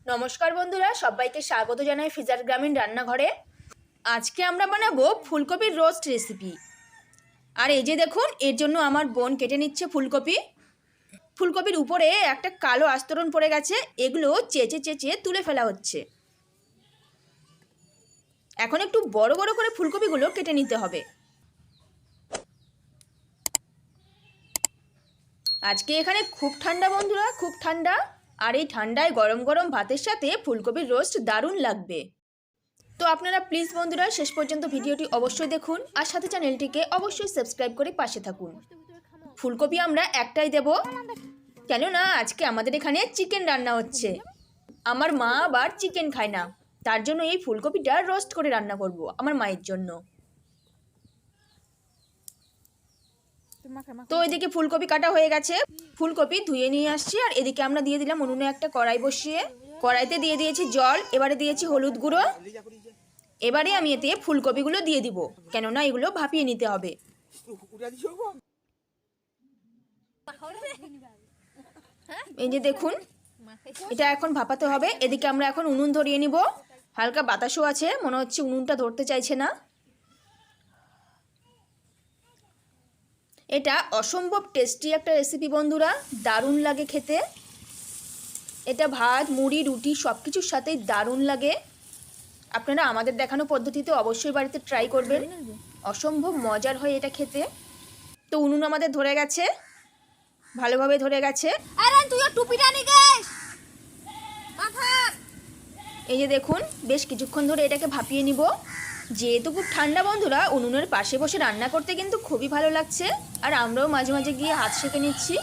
নমস্কার বন্ধুরা, সবাইকে স্বাগত জানাই ফিজার গ্রামীণ রান্নাঘরে। আজকে আমরা বানাবো ফুলকপির রোস্ট রেসিপি। আর এই যে দেখুন, এর জন্য আমার বোন কেটে নিচ্ছে ফুলকপি। ফুলকপির উপরে একটা কালো আস্তরণ পড়ে গেছে, এগুলো চেঁচে চেঁচে তুলে ফেলা হচ্ছে। এখন একটু বড় বড় করে ফুলকপিগুলো কেটে নিতে হবে। আজকে এখানে খুব ঠান্ডা বন্ধুরা, খুব ঠান্ডা। আর এই ঠান্ডায় গরম গরম ভাতের সাথে ফুলকপির রোস্ট দারুণ লাগবে। তো আপনারা প্লিজ বন্ধুরা শেষ পর্যন্ত ভিডিওটি অবশ্যই দেখুন, আর সাথে চ্যানেলটিকে অবশ্যই সাবস্ক্রাইব করে পাশে থাকুন। ফুলকপি আমরা একটাই দেব, কেননা আজকে আমাদের এখানে চিকেন রান্না হচ্ছে। আমার মা আবার চিকেন খায় না, তার জন্য এই ফুলকপিটা রোস্ট করে রান্না করব আমার মায়ের জন্য। তো এদিকে ফুলকপি কাটা হয়ে গেছে, ফুলকপি ধুয়ে নিয়ে আসছি। আর এদিকে আমরা দিয়ে দিলাম উনুনে একটা কড়াই বসিয়ে, কড়াইতে দিয়ে দিয়েছি জল, এবারে দিয়েছি হলুদ গুঁড়ো। এবারে আমি এতে ফুলকপিগুলো দিয়ে দিব, কেননা এগুলো ভাপিয়ে নিতে হবে। এই যে দেখুন, এটা এখন ভাপাতে হবে। এদিকে আমরা এখন উনুন ধরিয়ে নিব। হালকা বাতাসও আছে, মনে হচ্ছে উনুনটা ধরতে চাইছে না। এটা অসম্ভব টেস্টি একটা রেসিপি বন্ধুরা, দারুণ লাগে খেতে। এটা ভাত, মুড়ি, রুটি সব কিছুর সাথেই দারুণ লাগে। আপনারা আমাদের দেখানো পদ্ধতিতে অবশ্যই বাড়িতে ট্রাই করবেন, অসম্ভব মজার হয় এটা খেতে। তো উনুন আমাদের ধরে গেছে, ভালোভাবে ধরে গেছে। এই যে দেখুন, বেশ কিছুক্ষণ ধরে এটাকে ভাপিয়ে নিব। যেহেতু খুব ঠান্ডা বন্ধুরা, উনুনের পাশে বসে রান্না করতে কিন্তু খুবই ভালো লাগছে। আর আমরাও মাঝে মাঝে গিয়ে হাত সেঁকে নিচ্ছি।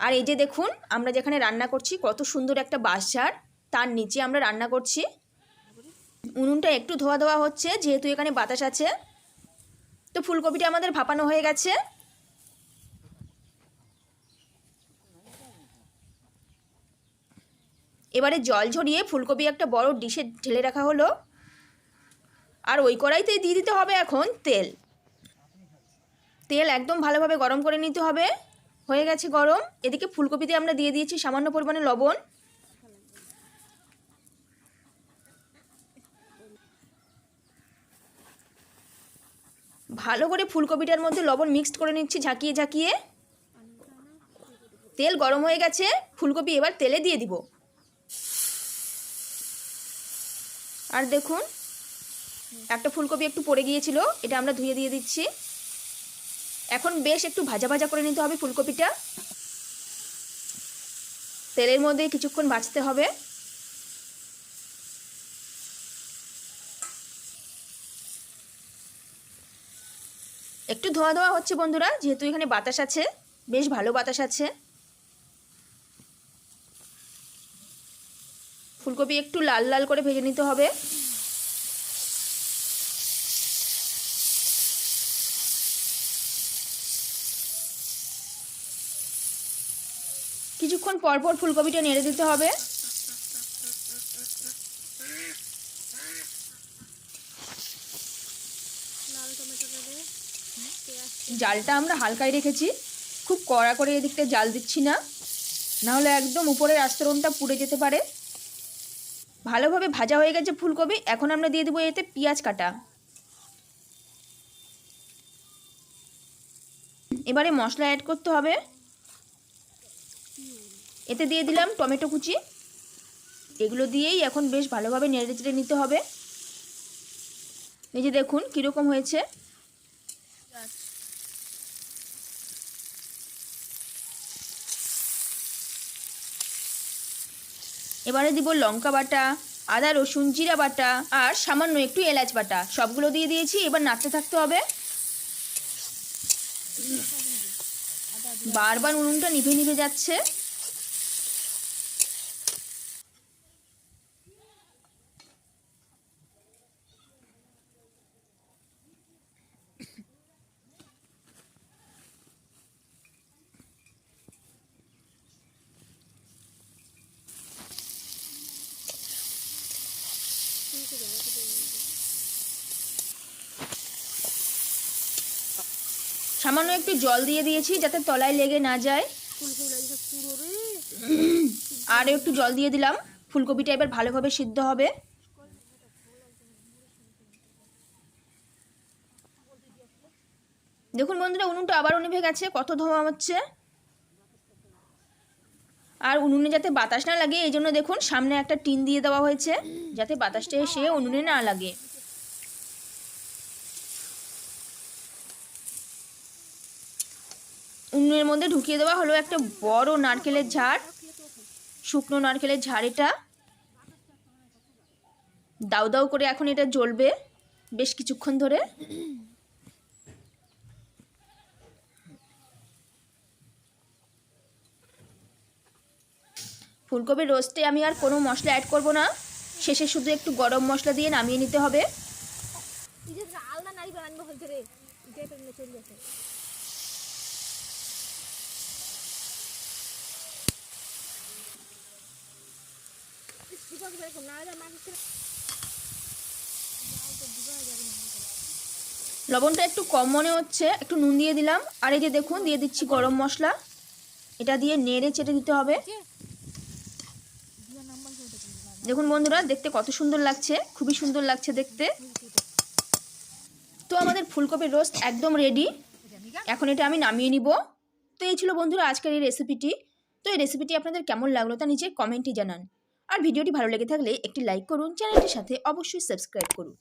আর এই যে দেখুন, আমরা যেখানে রান্না করছি কত সুন্দর একটা বাঁশঝাড়, তার নিচে আমরা রান্না করছি। উনুনটা একটু ধোয়া ধোয়া হচ্ছে, যেহেতু এখানে বাতাস আছে। তো ফুলকপিটা আমাদের ভাপানো হয়ে গেছে। এবারে জল ঝরিয়ে ফুলকপি একটা বড় ডিশে ঢেলে রাখা হলো। আর ওই কড়াইতেই দিয়ে দিতে হবে এখন তেল। তেল একদম ভালোভাবে গরম করে নিতে হবে। হয়ে গেছে গরম। এদিকে ফুলকপিতে আমরা দিয়ে দিয়েছি সামান্য পরিমাণে লবণ। ভালো করে ফুলকপিটার মধ্যে লবণ মিক্সড করে নিচ্ছি ঝাঁকিয়ে ঝাঁকিয়ে। তেল গরম হয়ে গেছে, ফুলকপি এবার তেলে দিয়ে দিব। আর দেখুন, একটা ফুলকপি একটু পড়ে গিয়েছিল, এটা আমরা ধুয়ে দিয়ে দিচ্ছি। এখন বেশ একটু ভাজা ভাজা করে নিতে হবে ফুলকপিটা। তেলের মধ্যে কিছুক্ষণ ভাজতে হবে। একটু ধোয়া ধোয়া হচ্ছে বন্ধুরা, যেহেতু এখানে বাতাস আছে, বেশ ভালো বাতাস আছে। ফুলকপি একটু লাল লাল করে ভেজে নিতে হবে। কিছুক্ষণ পর পর ফুলকপিটা নেড়ে দিতে হবে। জালটা আমরা হালকাই রেখেছি, খুব কড়া করে এদিকটা জাল দিচ্ছি না, নাহলে একদম উপরের আস্তরণটা পুড়ে যেতে পারে। ভালোভাবে ভাজা হয়ে গেছে ফুলকপি। এখন আমরা দিয়ে দেবো এতে পেঁয়াজ কাটা। এবারে মশলা অ্যাড করতে হবে। এতে দিয়ে দিলাম টমেটো কুচি। এগুলো দিয়েই এখন বেশ ভালোভাবে নেড়ে চেড়ে নিতে হবে। এই যে দেখুন কীরকম হয়েছে। এবারে দিব লঙ্কা বাটা, আদা রসুন জিরা বাটা, আর সামান্য একটু এলাচ বাটা। সবগুলো দিয়ে দিয়েছি, এবার নাড়তে থাকতে হবে। বারবার উনুনটা নিভে নিভে যাচ্ছে। সামান্য একটু জল দিয়ে দিয়েছি যাতে তলায় লেগে না যায়। আর একটু জল দিয়ে দিলাম। ফুলকপিটা এবার ভালোভাবে সিদ্ধ হবে। দেখুন বন্ধুরা, উনুনটা আবার নিভে গেছে, কত ধোঁয়া হচ্ছে। আর উনুনে যাতে বাতাস না লাগে এই জন্য দেখুন সামনে একটা টিন দিয়ে দেওয়া হয়েছে, যাতে বাতাসটা এসে উনুনে না লাগে। উনুনের মধ্যে ঢুকিয়ে দেওয়া হলো একটা বড় নারকেলের ঝাড়, শুকনো নারকেলের ঝাড়। এটা দাউ দাউ করে এখন এটা জ্বলবে বেশ কিছুক্ষণ ধরে। ফুলকপির রোস্টে আমি আর কোনো মশলা অ্যাড করব না, শেষে শুধু একটু গরম মশলা দিয়ে নামিয়ে নিতে হবে। লবণটা একটু কম মনে হচ্ছে, একটু নুন দিয়ে দিলাম। আর এই যে দেখুন দিয়ে দিচ্ছি গরম মশলা, এটা দিয়ে নেড়ে চেটে দিতে হবে। দেখুন বন্ধুরা, দেখতে কত সুন্দর লাগছে, খুবই সুন্দর লাগছে দেখতে। তো আমাদের ফুলকপির রোস্ট একদম রেডি, এখন এটা আমি নামিয়ে নিব। তো এই ছিল বন্ধুরা আজকের এই রেসিপিটি। তো এই রেসিপিটি আপনাদের কেমন লাগলো তা নিচে কমেন্টে জানান। আর ভিডিওটি ভালো লেগে থাকলে একটি লাইক করুন, চ্যানেলটির সাথে অবশ্যই সাবস্ক্রাইব করুন।